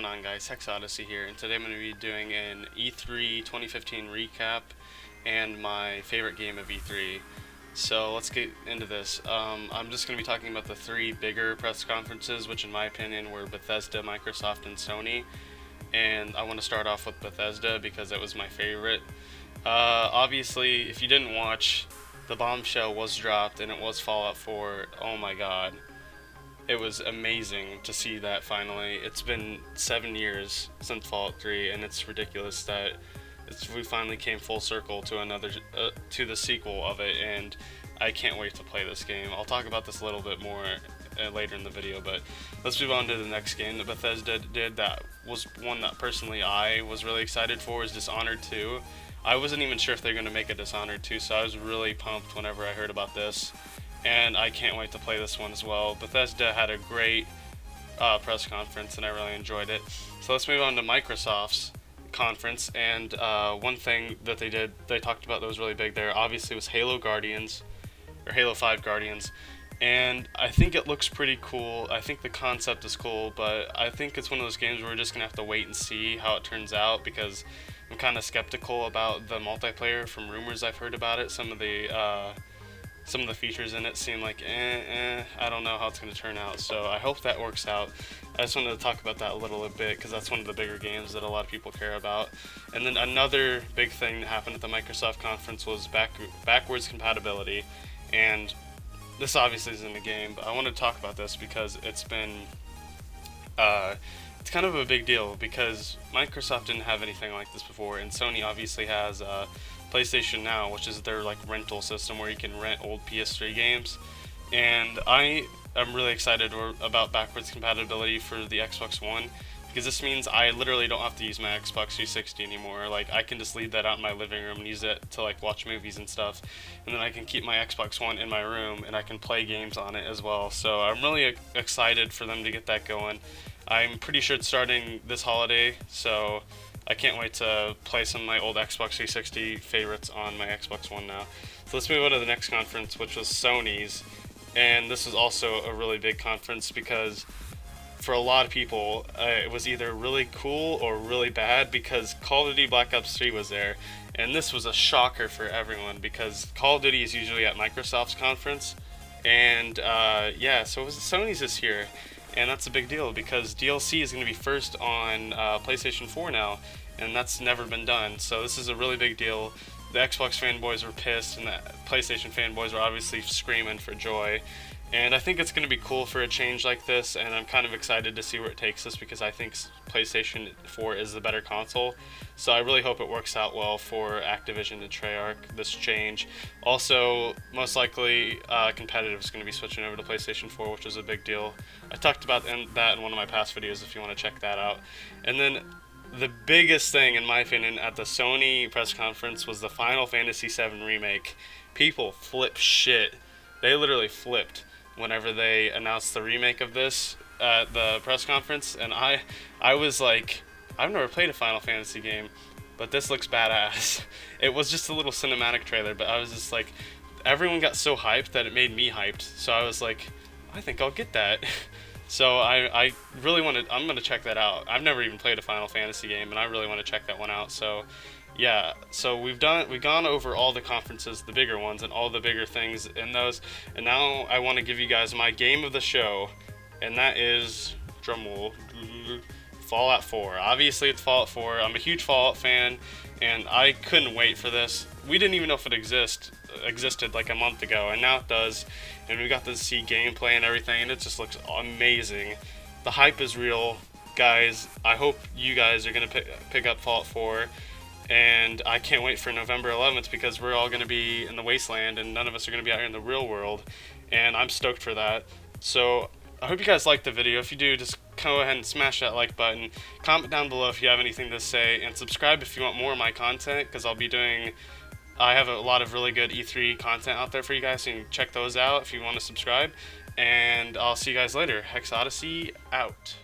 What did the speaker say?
going on, guys? Hex Odyssey here, and today I'm going to be doing an E3 2015 recap and my favorite game of E3. So let's get into this. I'm just going to be talking about the three bigger press conferences, which in my opinion were Bethesda, Microsoft, and Sony. And I want to start off with Bethesda because it was my favorite. Obviously, if you didn't watch, the bombshell was dropped and it was Fallout 4. Oh my god. It was amazing to see that finally. It's been 7 years since Fallout 3, and it's ridiculous that we finally came full circle to to the sequel of it, and I can't wait to play this game. I'll talk about this a little bit more later in the video, but let's move on to the next game that Bethesda did. That was one that personally I was really excited for, is Dishonored 2. I wasn't even sure if they're going to make a Dishonored 2, so I was really pumped whenever I heard about this. And I can't wait to play this one as well. Bethesda had a great press conference, and I really enjoyed it. So let's move on to Microsoft's conference. And one thing that they talked about that was really big there, obviously, was Halo Guardians, or Halo 5 Guardians. And I think it looks pretty cool. I think the concept is cool, but I think it's one of those games where we're just going to have to wait and see how it turns out, because I'm kind of skeptical about the multiplayer from rumors I've heard about it. Some of the features in it seem like I don't know how it's going to turn out, so I hope that works out. I just wanted to talk about that a little bit because that's one of the bigger games that a lot of people care about. And then another big thing that happened at the Microsoft conference was backwards compatibility, and this obviously isn't a game, but I want to talk about this because it's kind of a big deal, because Microsoft didn't have anything like this before, and Sony obviously has PlayStation Now, which is their rental system where you can rent old PS3 games. And I am really excited about backwards compatibility for the Xbox One, because this means I literally don't have to use my Xbox 360 anymore. I can just leave that out in my living room and use it to watch movies and stuff, and then I can keep my Xbox One in my room and I can play games on it as well. So I'm really excited for them to get that going. I'm pretty sure it's starting this holiday, so I can't wait to play some of my old Xbox 360 favorites on my Xbox One now. So let's move on to the next conference, which was Sony's. And this was also a really big conference because for a lot of people, it was either really cool or really bad, because Call of Duty Black Ops 3 was there. And this was a shocker for everyone because Call of Duty is usually at Microsoft's conference. And so it was Sony's this year. And that's a big deal because DLC is going to be first on PlayStation 4 now, and that's never been done. So this is a really big deal. The Xbox fanboys were pissed, and the PlayStation fanboys were obviously screaming for joy. And I think it's going to be cool for a change like this, and I'm kind of excited to see where it takes us, because I think PlayStation 4 is the better console. So I really hope it works out well for Activision and Treyarch, this change. Also, most likely, competitive is going to be switching over to PlayStation 4, which is a big deal. I talked about that in one of my past videos if you want to check that out. And then the biggest thing, in my opinion, at the Sony press conference was the Final Fantasy VII Remake. People flip shit. They literally flipped whenever they announced the remake of this at the press conference, and I was like, I've never played a Final Fantasy game, but this looks badass. It was just a little cinematic trailer, but I was just like, everyone got so hyped that it made me hyped, so I was like, I think I'll get that. So I really I'm going to check that out. I've never even played a Final Fantasy game, and I really want to check that one out. So yeah, so we've gone over all the conferences, the bigger ones, and all the bigger things in those. And now I want to give you guys my game of the show, and that is, drumroll, Fallout 4. Obviously, it's Fallout 4. I'm a huge Fallout fan, and I couldn't wait for this. We didn't even know if it existed like a month ago, and now it does. And we got to see gameplay and everything, and it just looks amazing. The hype is real, guys. I hope you guys are gonna pick up Fallout 4. And I can't wait for November 11th, because we're all going to be in the wasteland and none of us are going to be out here in the real world. And I'm stoked for that. So I hope you guys liked the video. If you do, just go ahead and smash that like button. Comment down below if you have anything to say. And subscribe if you want more of my content, because I have a lot of really good E3 content out there for you guys. So you can check those out if you want to subscribe. And I'll see you guys later. Hex Odyssey out.